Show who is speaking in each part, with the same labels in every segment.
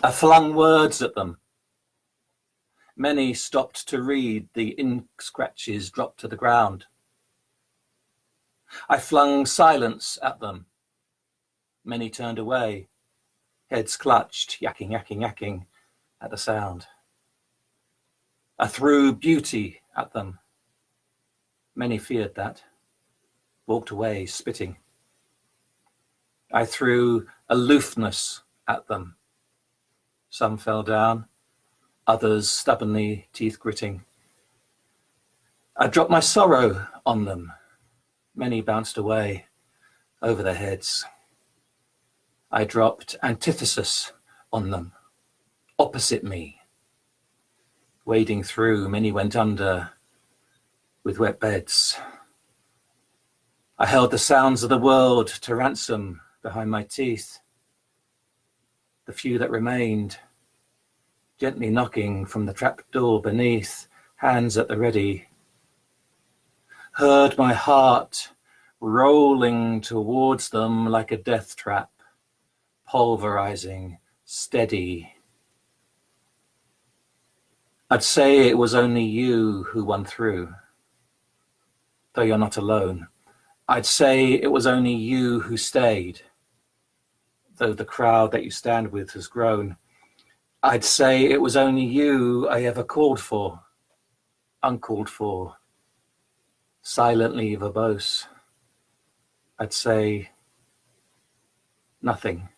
Speaker 1: I flung words at them. Many stopped to read, the ink scratches dropped to the ground. I flung silence at them. Many turned away, heads clutched, yakking, yakking, yakking at the sound. I threw beauty at them. Many feared that, walked away, spitting. I threw aloofness at them. Some fell down, others stubbornly, teeth gritting. I dropped my sorrow on them. Many bounced away over their heads. I dropped antithesis on them, opposite me. Wading through, many went under with wet beds. I held the sounds of the world to ransom behind my teeth. The few that remained, gently knocking from the trap door beneath, hands at the ready. Heard my heart rolling towards them like a death trap, pulverizing, steady. I'd say it was only you who won through, though you're not alone. I'd say it was only you who stayed, though the crowd that you stand with has grown. I'd say it was only you I ever called for, uncalled for, silently verbose. I'd say nothing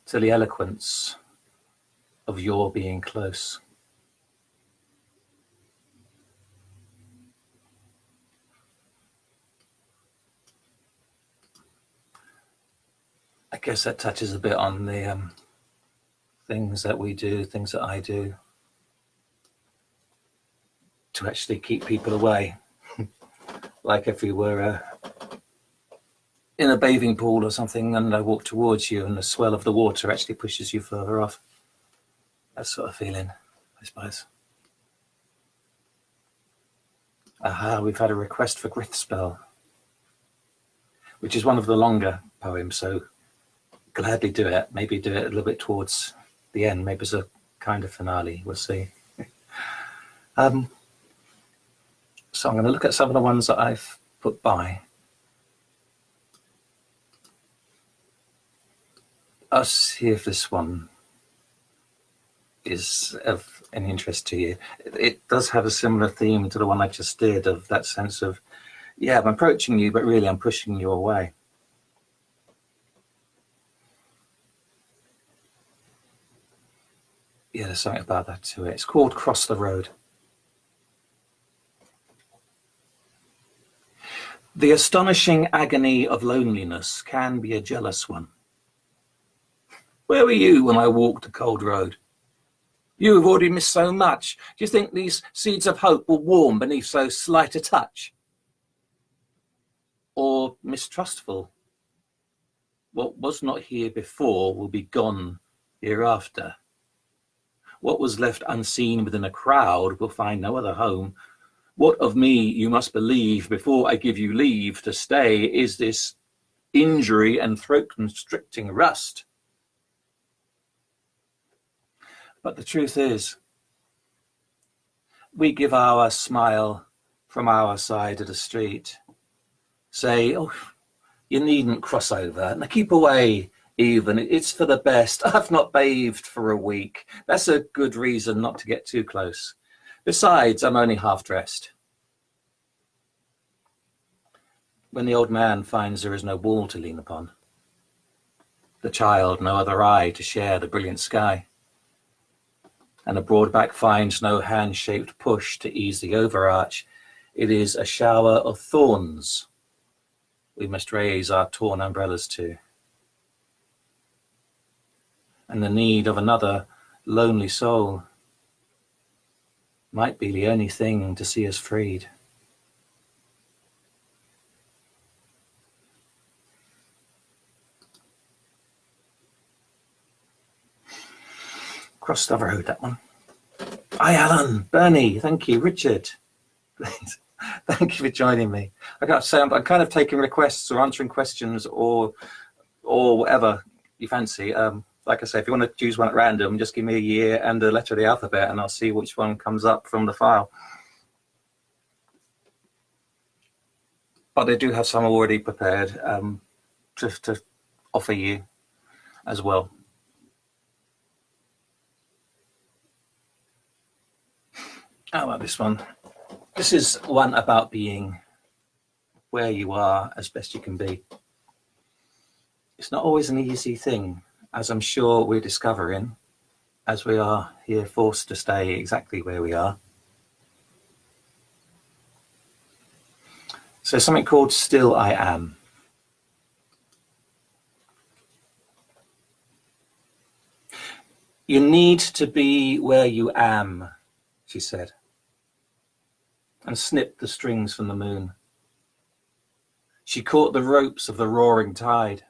Speaker 1: to the eloquence of your being close. I guess that touches a bit on the things that we do, things that I do to actually keep people away. Like if we were in a bathing pool or something and I walk towards you and the swell of the water actually pushes you further off. That sort of feeling, I suppose. Aha, we've had a request for Grithspell, which is one of the longer poems, so gladly do it. Maybe do it a little bit towards the end. Maybe it's a kind of finale. We'll see. So I'm going to look at some of the ones that I've put by. I'll see if this one is of any interest to you. It does have a similar theme to the one I just did, of that sense of, yeah, I'm approaching you, but really I'm pushing you away. Yeah, there's something about that to it. It's called Cross the Road. The astonishing agony of loneliness can be a jealous one. Where were you when I walked the cold road? You have already missed so much. Do you think these seeds of hope will warm beneath so slight a touch? Or mistrustful? What was not here before will be gone hereafter. What was left unseen within a crowd will find no other home. What of me you must believe before I give you leave to stay is this injury and throat-constricting rust. But the truth is, we give our smile from our side of the street. Say, oh, you needn't cross over. Now keep away even. It's for the best. I've not bathed for a week. That's a good reason not to get too close. Besides, I'm only half dressed. When the old man finds there is no wall to lean upon, the child no other eye to share the brilliant sky, and the broad back finds no hand-shaped push to ease the overarch, it is a shower of thorns we must raise our torn umbrellas to. And the need of another lonely soul might be the only thing to see us freed. Cross the road, that one. Hi, Alan, Bernie, thank you, Richard. Thank you for joining me. I got to say, I'm kind of taking requests or answering questions or whatever you fancy. Like I say, if you want to choose one at random, just give me a year and a letter of the alphabet, and I'll see which one comes up from the file. But I do have some already prepared to offer you as well. How about this one? This is one about being where you are as best you can be. It's not always an easy thing, as I'm sure we're discovering, as we are here forced to stay exactly where we are. So something called Still I Am. You need to be where you am, she said, and snipped the strings from the moon. She caught the ropes of the roaring tide,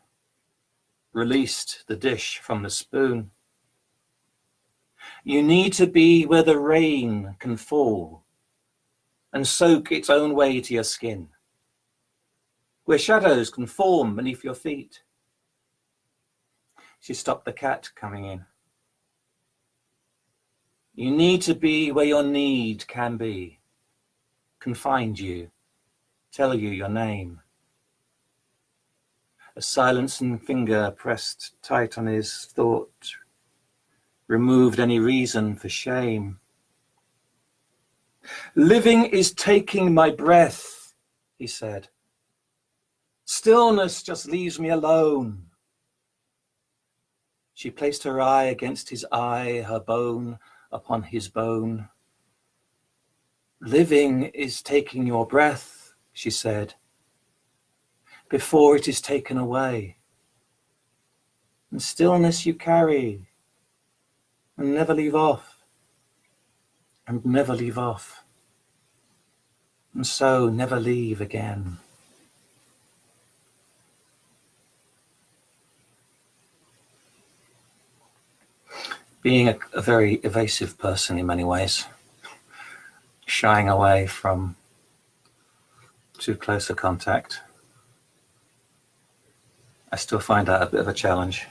Speaker 1: released the dish from the spoon. You need to be where the rain can fall and soak its own way to your skin, where shadows can form beneath your feet. She stopped the cat coming in. You need to be where your need can be, can find you, tell you your name. A silencing finger pressed tight on his thought, removed any reason for shame. Living is taking my breath, he said. Stillness just leaves me alone. She placed her eye against his eye, her bone upon his bone. Living is taking your breath, she said, before it is taken away. And stillness you carry, and never leave off, and never leave off, and so never leave again. Being a very evasive person in many ways, shying away from too close a contact, I still find that a bit of a challenge,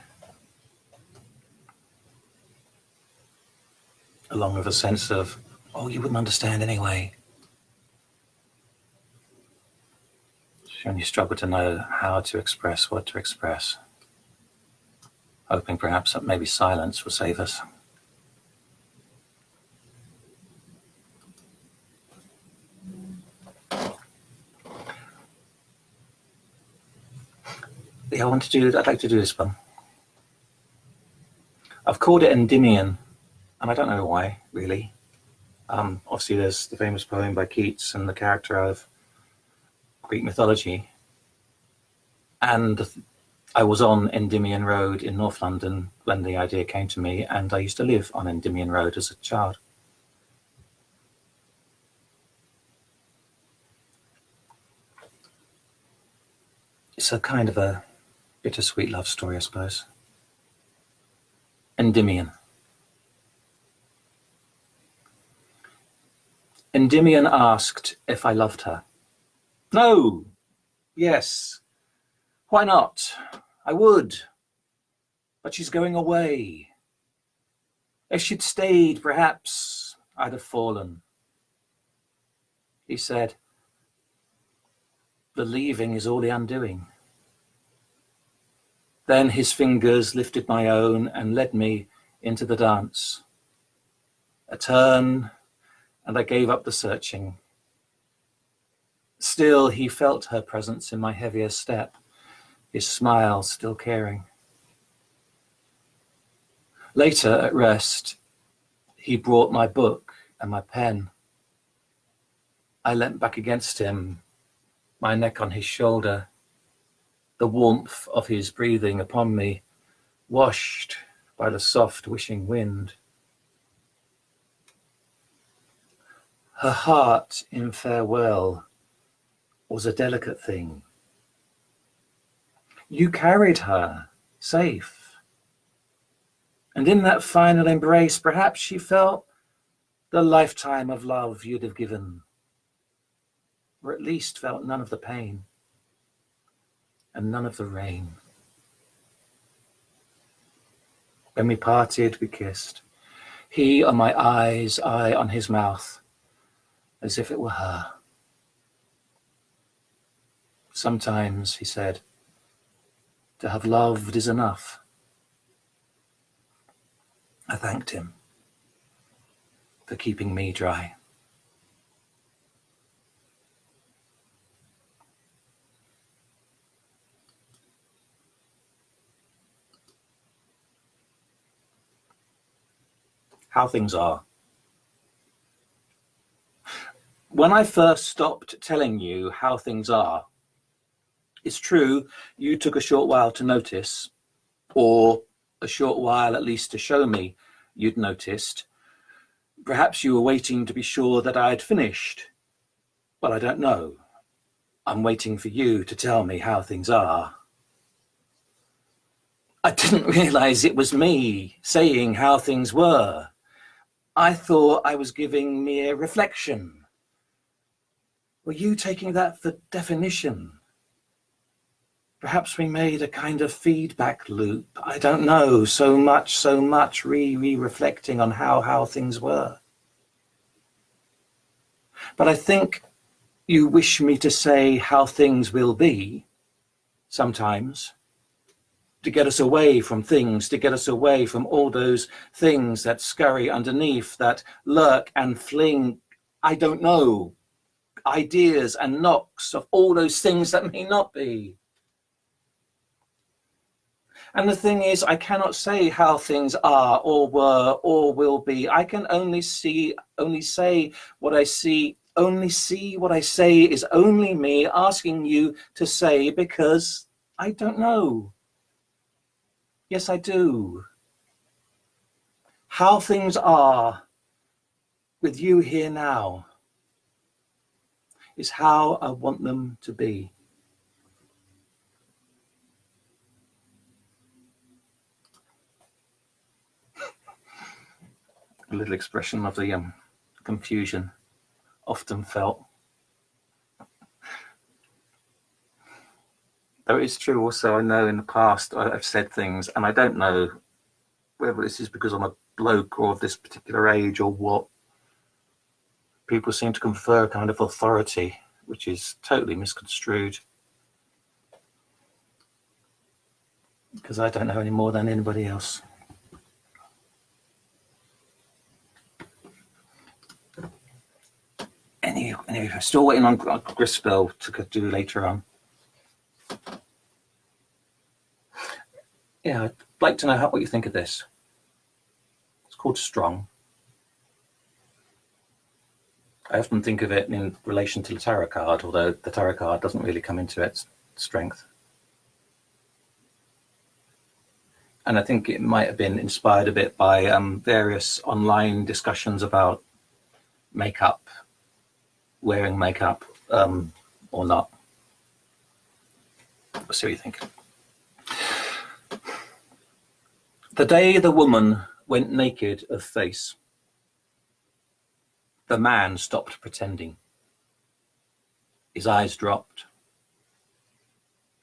Speaker 1: along with a sense of, oh, you wouldn't understand anyway. And you struggle to know how to express what to express, hoping perhaps that maybe silence will save us. Yeah, I'd like to do this one. I've called it Endymion, and I don't know why, really. Obviously, there's the famous poem by Keats and the character of Greek mythology. And I was on Endymion Road in North London when the idea came to me, and I used to live on Endymion Road as a child. It's a kind of a bittersweet love story, I suppose. Endymion. Endymion asked if I loved her. No. Yes. Why not? I would. But she's going away. If she'd stayed, perhaps I'd have fallen. He said, the leaving is all the undoing. Then his fingers lifted my own and led me into the dance. A turn, and I gave up the searching. Still, he felt her presence in my heavier step, his smile still caring. Later, at rest, he brought my book and my pen. I leant back against him, my neck on his shoulder, the warmth of his breathing upon me, washed by the soft wishing wind. Her heart in farewell was a delicate thing. You carried her safe. And in that final embrace, perhaps she felt the lifetime of love you'd have given, or at least felt none of the pain and none of the rain. When we parted, we kissed. He on my eyes, I on his mouth, as if it were her. Sometimes, he said, to have loved is enough. I thanked him for keeping me dry. How things are. When I first stopped telling you how things are, it's true, you took a short while to notice, or a short while at least to show me you'd noticed. Perhaps you were waiting to be sure that I'd finished. Well, I don't know. I'm waiting for you to tell me how things are. I didn't realize it was me saying how things were. I thought I was giving mere reflection. Were you taking that for definition? Perhaps we made a kind of feedback loop. I don't know. So much reflecting on how things were. But I think you wish me to say how things will be sometimes, to get us away from things, to get us away from all those things that scurry underneath, that lurk and fling, I don't know, ideas and knocks of all those things that may not be. And the thing is, I cannot say how things are or were or will be. I can only say what I see. Only see what I say is only me asking you to say, because I don't know. Yes, I do. How things are with you here now is how I want them to be. A little expression of the confusion often felt. Though it's true also, I know in the past I've said things, and I don't know whether this is because I'm a bloke or of this particular age or what. People seem to confer a kind of authority, which is totally misconstrued. Because I don't know any more than anybody else. Anyway, still waiting on Grithspell to do later on. Yeah, I'd like to know what you think of this. It's called Strong. I often think of it in relation to the tarot card, although the tarot card doesn't really come into its strength. And I think it might have been inspired a bit by various online discussions about makeup, wearing makeup or not. We'll see what you think. The day the woman went naked of face, the man stopped pretending. His eyes dropped,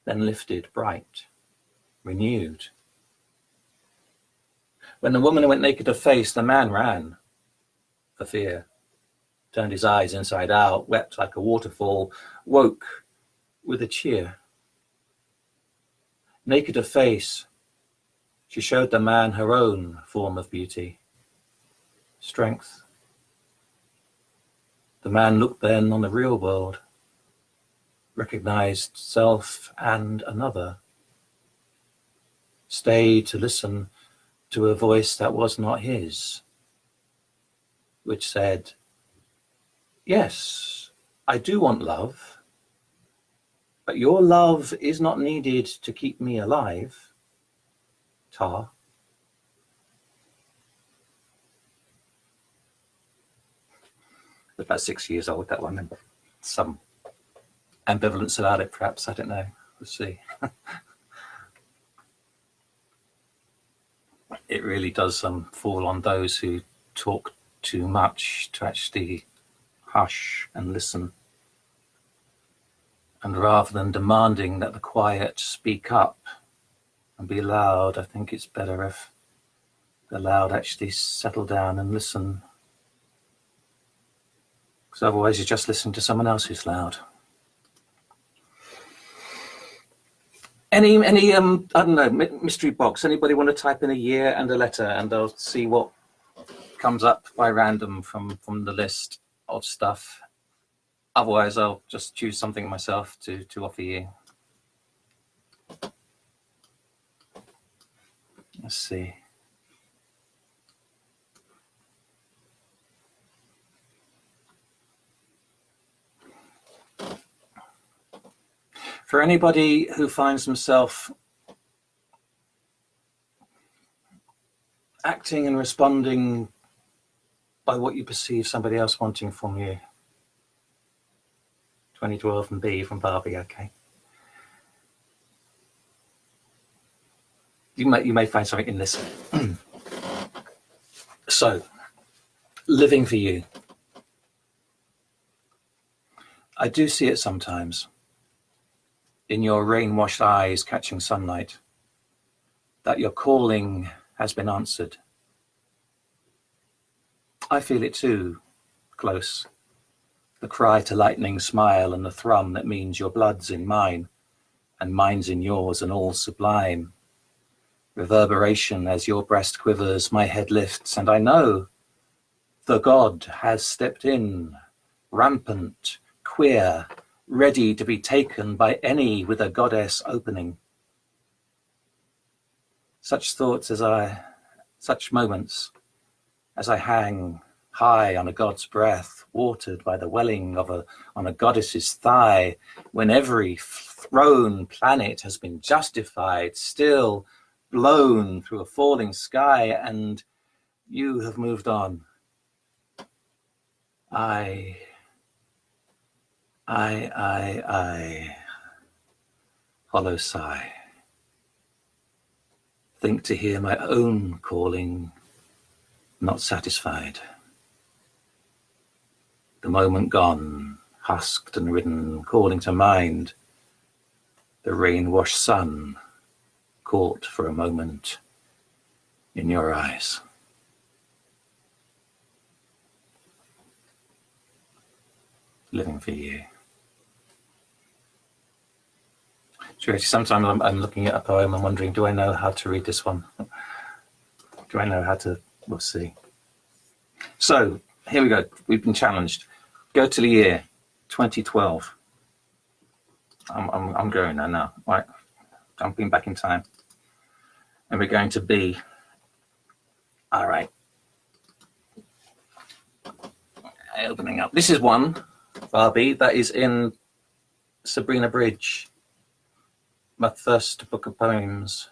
Speaker 1: then lifted bright, renewed. When the woman went naked of face, the man ran for fear, turned his eyes inside out, wept like a waterfall, woke with a cheer. Naked of face, she showed the man her own form of beauty, strength. The man looked then on the real world, recognized self and another, stayed to listen to a voice that was not his, which said, yes, I do want love, but your love is not needed to keep me alive, Tar. About 6 years old, that one. Some ambivalence about it, perhaps. I don't know. We'll see. It really does fall on those who talk too much to actually hush and listen. And rather than demanding that the quiet speak up and be loud, I think it's better if the loud actually settle down and listen. Because otherwise you're just listening to someone else who's loud. Any I don't know, mystery box, anybody want to type in a year and a letter, and I'll see what comes up by random from the list of stuff. Otherwise I'll just choose something myself to offer you. Let's see. For anybody who finds himself acting and responding by what you perceive somebody else wanting from you. 2012 and B from Barbie, okay. You may find something in this. So, living for you. I do see it sometimes. In your rain-washed eyes catching sunlight, that your calling has been answered. I feel it too, close. The cry to lightning smile and the thrum that means your blood's in mine, and mine's in yours and all sublime. Reverberation as your breast quivers, my head lifts, and I know the God has stepped in, rampant, queer, ready to be taken by any with a goddess opening. Such moments as I hang high on a god's breath, watered by the welling on a goddess's thigh, when every thrown planet has been justified, still blown through a falling sky, and you have moved on. I, hollow sigh. Think to hear my own calling, not satisfied. The moment gone, husked and ridden, calling to mind the rain-washed sun, caught for a moment in your eyes. Living for you. Sometimes I'm looking at a poem and wondering, do I know how to read this one? Do I know how to? We'll see. So here we go. We've been challenged. Go to the year 2012. I'm going there now. Right, jumping back in time, and we're going to be. All right. Opening up. This is one, Barbie, that is in Sabrina Bridge, my first book of poems.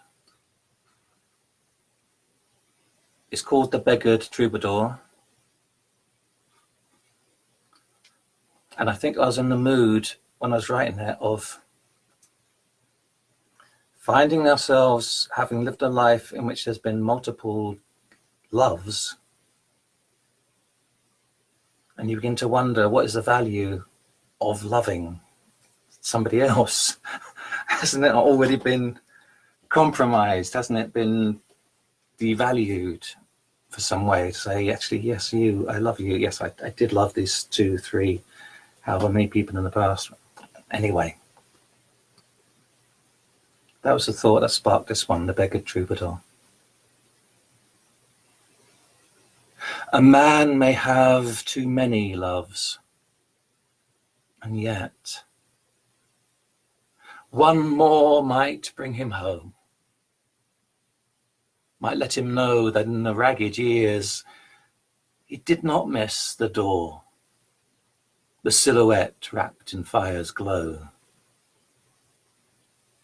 Speaker 1: It's called The Beggared Troubadour. And I think I was in the mood when I was writing it of finding ourselves having lived a life in which there's been multiple loves. And you begin to wonder, what is the value of loving somebody else? Hasn't it already been compromised? Hasn't it been devalued for some way to say, actually, yes, you, I love you. Yes, I did love these 2, 3, however many people in the past. Anyway, that was the thought that sparked this one, The Beggared Troubadour. A man may have too many loves, and yet one more might bring him home, might let him know that in the ragged years he did not miss the door, the silhouette wrapped in fire's glow.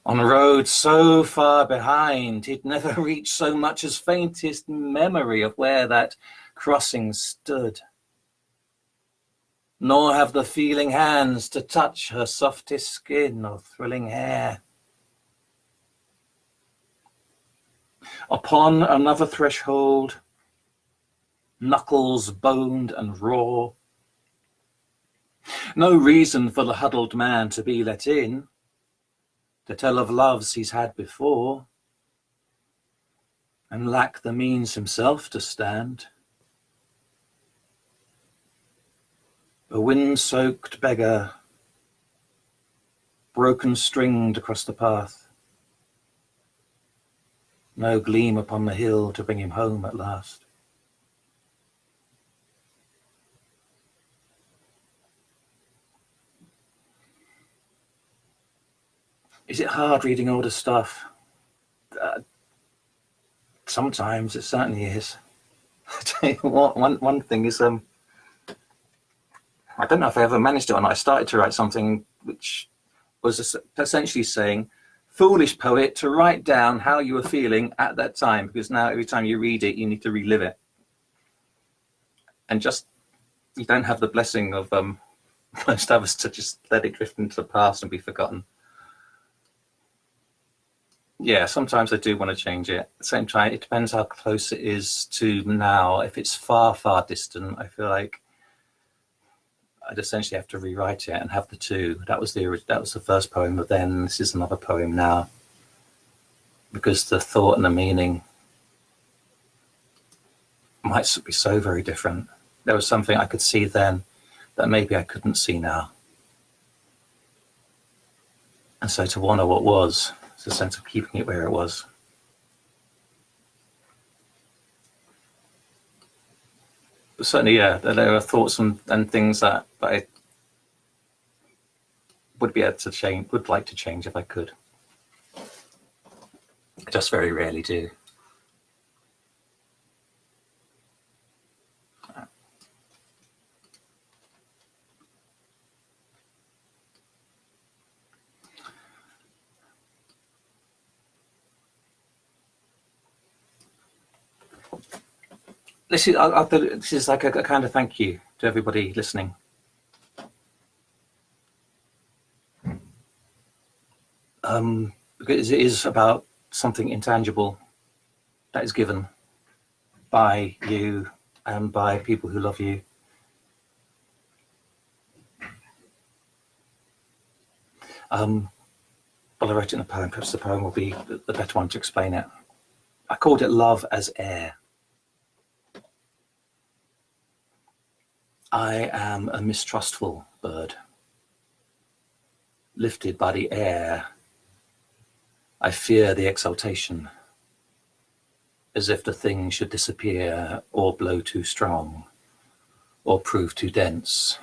Speaker 1: On a road so far behind, he'd never reach so much as faintest memory of where that crossing stood, nor have the feeling hands to touch her softest skin or thrilling hair. Upon another threshold, knuckles boned and raw, no reason for the huddled man to be let in, to tell of loves he's had before. and lack the means himself to stand. A wind-soaked beggar, broken stringed across the path. No gleam upon the hill to bring him home at last. Is it hard reading older stuff? Sometimes it certainly is. I tell you what, one thing is, I don't know if I ever managed it or not. I started to write something which was essentially saying, foolish poet, to write down how you were feeling at that time, because now every time you read it, you need to relive it. And just, you don't have the blessing of most of us to just let it drift into the past and be forgotten. Yeah, sometimes I do want to change it. At the same time, it depends how close it is to now. If it's far, far distant, I feel like I'd essentially have to rewrite it and have the two. That was the first poem, but then this is another poem now, because the thought and the meaning might be so very different. There was something I could see then that maybe I couldn't see now. And so to honor what was, it's a sense of keeping it where it was. But certainly, yeah, there are thoughts and things that I would be able to change, would like to change if I could. I just very rarely do. This is like a kind of thank you to everybody listening. Because it is about something intangible that is given by you and by people who love you. Well, I wrote it in a poem. Perhaps the poem will be the better one to explain it. I called it Love as Air. I am a mistrustful bird. Lifted by the air, I fear the exaltation, as if the thing should disappear or blow too strong or prove too dense.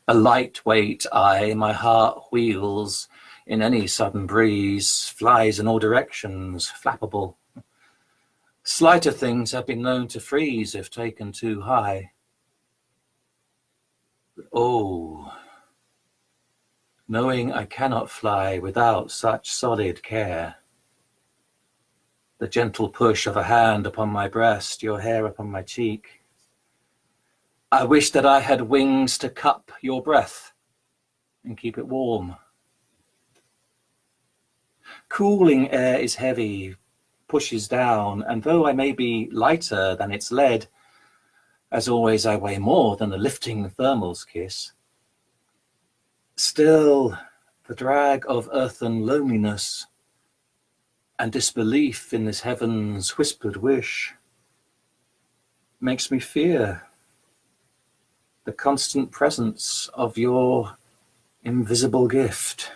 Speaker 1: A lightweight eye, my heart wheels in any sudden breeze, flies in all directions, flappable. Slighter things have been known to freeze if taken too high. But oh, knowing I cannot fly without such solid care. The gentle push of a hand upon my breast, your hair upon my cheek. I wish that I had wings to cup your breath and keep it warm. Cooling air is heavy, pushes down, and though I may be lighter than its lead, as always I weigh more than the lifting thermal's kiss. Still, the drag of earthen loneliness and disbelief in this heaven's whispered wish makes me fear the constant presence of your invisible gift.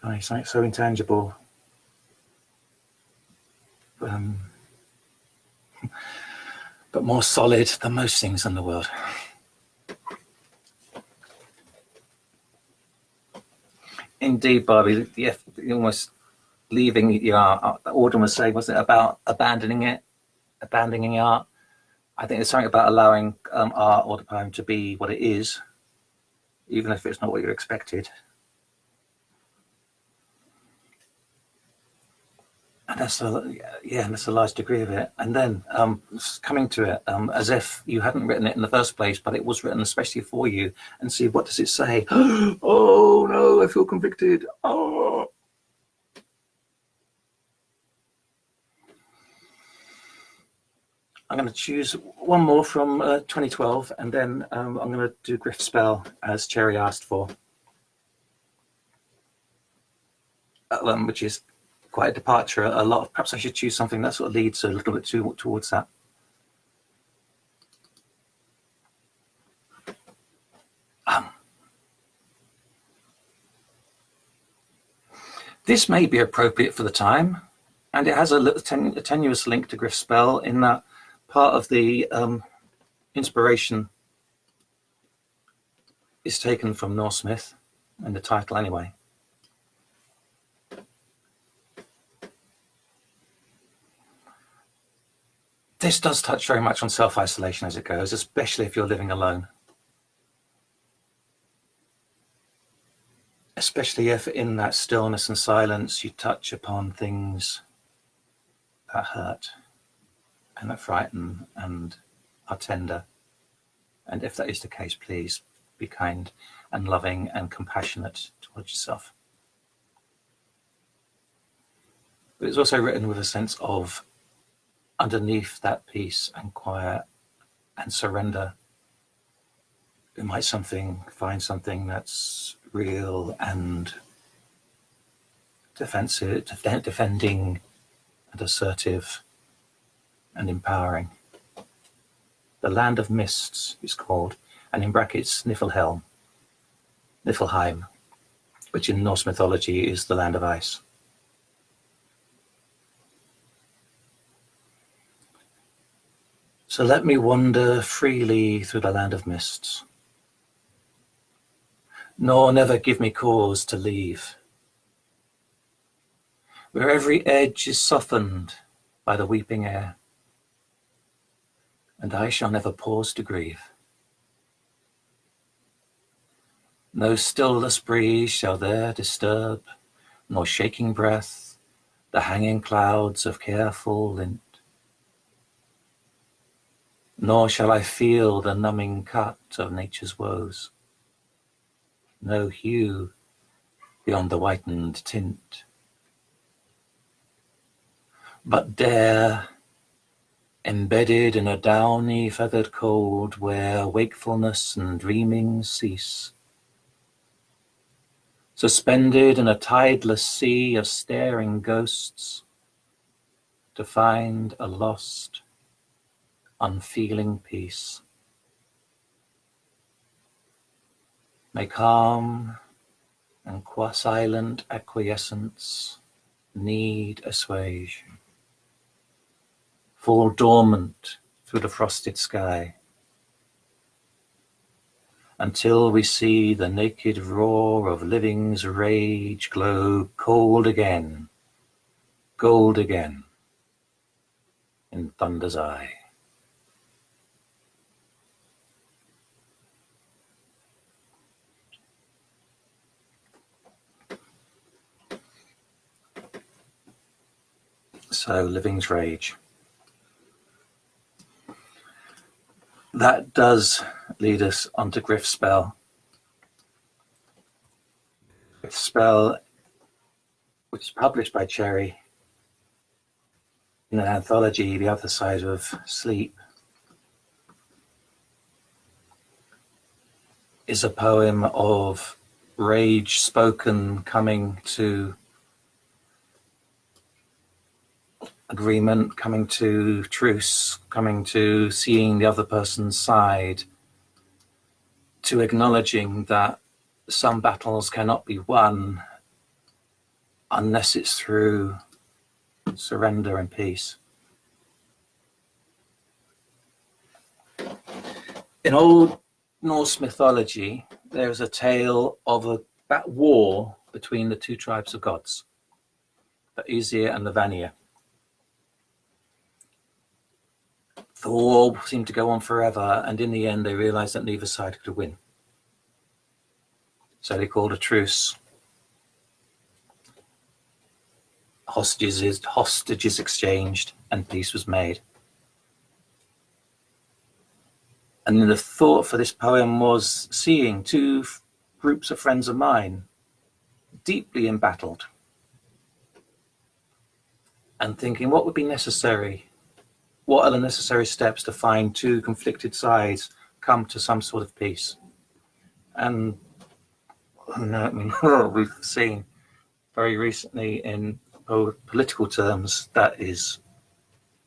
Speaker 1: It's like so intangible. But more solid than most things in the world. Indeed, Barbie, almost leaving the art. Audrey was saying, wasn't it, about abandoning art? I think there's something about allowing art or the poem to be what it is, even if it's not what you expected. And that's a large degree of it. And then coming to it as if you hadn't written it in the first place, but it was written especially for you, and see, what does it say? Oh no, I feel convicted. Oh. I'm going to choose one more from 2012, and then I'm going to do Grithspell as Cherry asked for, which is quite a departure. Perhaps I should choose something that sort of leads a little bit towards that. This may be appropriate for the time, and it has a little tenuous link to Grithspell in that part of the inspiration is taken from Norse myth, and the title anyway. This does touch very much on self-isolation as it goes, especially if you're living alone. Especially if in that stillness and silence you touch upon things that hurt and that frighten and are tender. And if that is the case, please be kind and loving and compassionate towards yourself. But it's also written with a sense of underneath that peace and quiet and surrender, we might find something that's real and defending and assertive and empowering. The Land of Mists is called, and in brackets Niflheim, which in Norse mythology is the land of ice. So let me wander freely through the land of mists, nor never give me cause to leave, where every edge is softened by the weeping air, and I shall never pause to grieve. No stillless breeze shall there disturb, nor shaking breath, the hanging clouds of careful lint. Nor shall I feel the numbing cut of nature's woes, no hue beyond the whitened tint, but dare, embedded in a downy feathered cold where wakefulness and dreaming cease, suspended in a tideless sea of staring ghosts, to find a lost, unfeeling peace. May calm and silent acquiescence need assuage, fall dormant through the frosted sky, until we see the naked roar of living's rage glow cold again, gold again, in thunder's eye. So, living's rage. That does lead us onto Grithspell. Grithspell, which is published by Cherry in an anthology, The Other Side of Sleep, is a poem of rage spoken, coming to agreement, coming to truce, coming to seeing the other person's side, to acknowledging that some battles cannot be won unless it's through surrender and peace. In Old Norse mythology, there is a tale of that war between the two tribes of gods, the Aesir and the Vanir. The war seemed to go on forever, and in the end they realized that neither side could win. So they called a truce. Hostages exchanged, and peace was made. And the thought for this poem was seeing two groups of friends of mine deeply embattled, and thinking what would be necessary What are the necessary steps to find two conflicted sides come to some sort of peace? And I mean, we've seen very recently in political terms, that is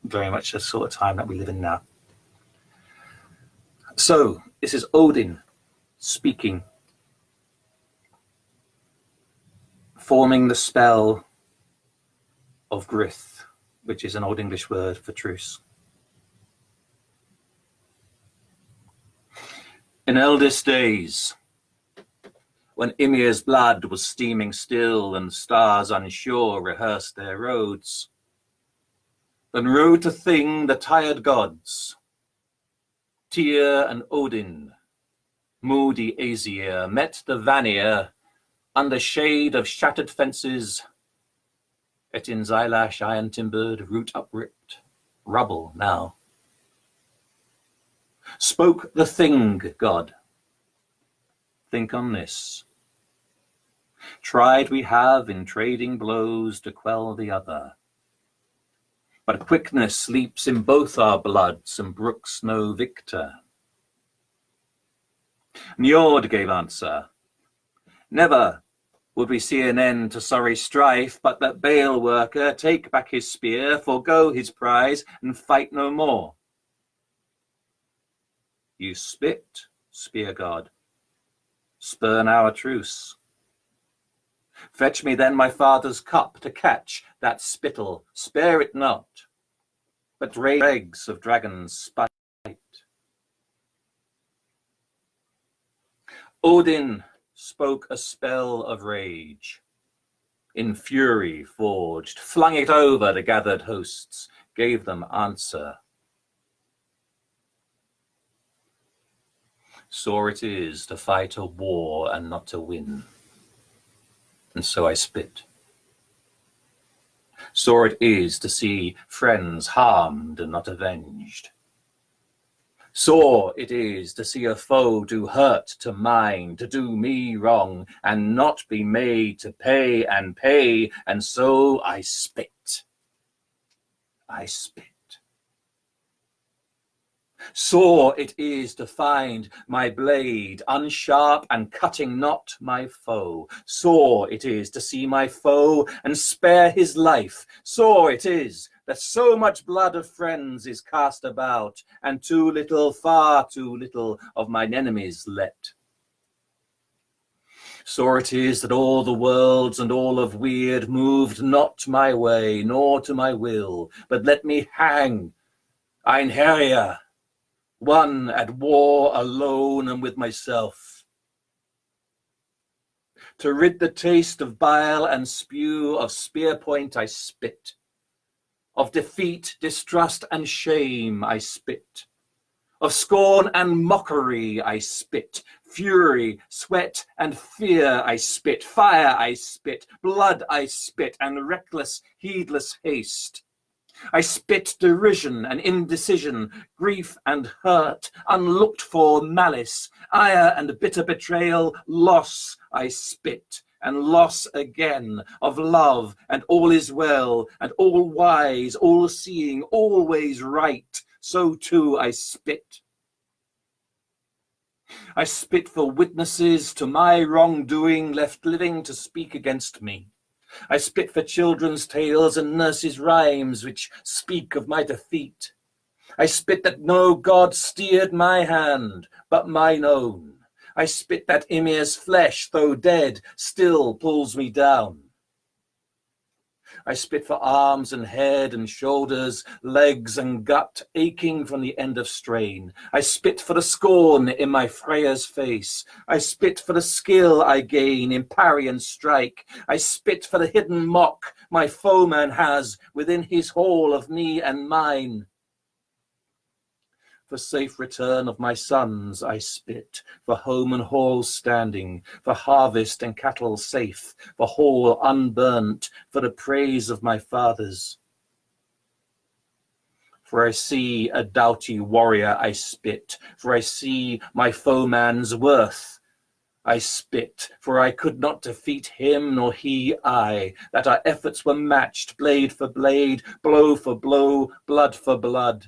Speaker 1: very much the sort of time that we live in now. So this is Odin speaking, forming the spell of Grith, which is an Old English word for truce. In eldest days, when Ymir's blood was steaming still and stars unsure rehearsed their roads, then rode to Thing the tired gods, Tyr and Odin, moody Aesir, met the Vanir under shade of shattered fences, Etin's eyelash iron-timbered, root upripped, rubble now. Spoke the Thing god, think on this. Tried we have in trading blows to quell the other, but quickness leaps in both our bloods and brooks no victor. Njord gave answer, never would we see an end to sorry strife, but that bale worker take back his spear, forego his prize, and fight no more. You spit, spear god, spurn our truce. Fetch me then my father's cup to catch that spittle, spare it not, but dregs of dragons spite. Odin spoke a spell of rage, in fury forged, flung it over the gathered hosts, gave them answer. Sore it is to fight a war and not to win, and so I spit. Sore it is to see friends harmed and not avenged. Sore it is to see a foe do hurt to mine, to do me wrong, and not be made to pay, and so I spit. I spit. Sore it is to find my blade unsharp and cutting not my foe. Sore it is to see my foe and spare his life. Sore it is that so much blood of friends is cast about, and too little, far too little, of mine enemies let. Sore it is that all the worlds and all of weird moved not my way, nor to my will, but let me hang, Einherjar, one at war alone and with myself. To rid the taste of bile and spew of spear point I spit. Of defeat, distrust and shame I spit. Of scorn and mockery I spit. Fury, sweat and fear I spit. Fire I spit. Blood I spit. And reckless, heedless haste. I spit derision and indecision, grief and hurt, unlooked for malice, ire and bitter betrayal, loss I spit, and loss again of love, and all is well, and all wise, all seeing, always right, so too I spit. I spit for witnesses to my wrongdoing left living to speak against me. I spit for children's tales and nurses' rhymes which speak of my defeat. I spit that no god steered my hand, but mine own. I spit that Ymir's flesh, though dead, still pulls me down. I spit for arms and head and shoulders, legs and gut, aching from the end of strain. I spit for the scorn in my Freya's face. I spit for the skill I gain in parry and strike. I spit for the hidden mock my foeman has within his hall of me and mine. For safe return of my sons I spit, for home and hall standing, for harvest and cattle safe, for hall unburnt, for the praise of my fathers. For I see a doughty warrior I spit, for I see my foeman's worth I spit, for I could not defeat him nor he I, that our efforts were matched, blade for blade, blow for blow, blood for blood.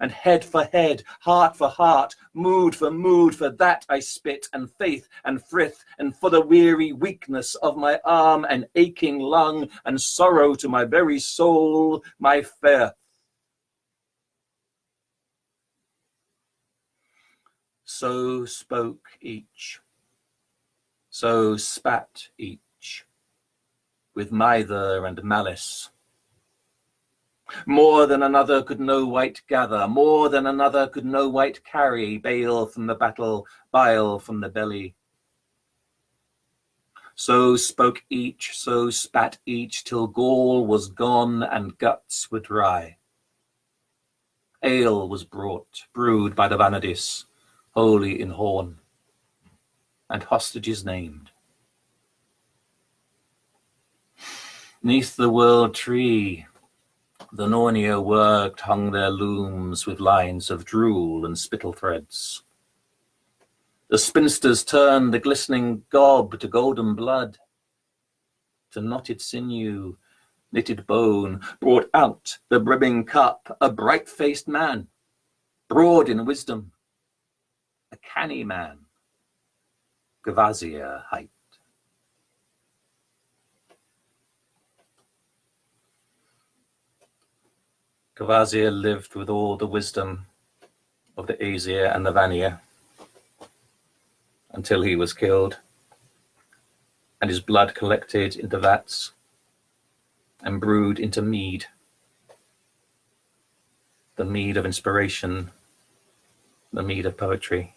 Speaker 1: and head for head, heart for heart, mood, for that I spit, and faith and frith, and for the weary weakness of my arm and aching lung, and sorrow to my very soul, my fair. So spoke each, so spat each, with mither and malice. More than another could no wight gather, more than another could no wight carry, bale from the battle, bile from the belly. So spoke each, so spat each, till gall was gone and guts were dry. Ale was brought, brewed by the Vanadis, holy in horn, and hostages named. 'Neath the world tree, the Nornia worked hung their looms with lines of drool and spittle threads. The spinsters turned the glistening gob to golden blood, to knotted sinew, knitted bone, brought out the brimming cup, a bright-faced man, broad in wisdom, a canny man, Gavazia height. Gavazia lived with all the wisdom of the Aesir and the Vanir until he was killed, and his blood collected into vats and brewed into mead, the mead of inspiration, the mead of poetry.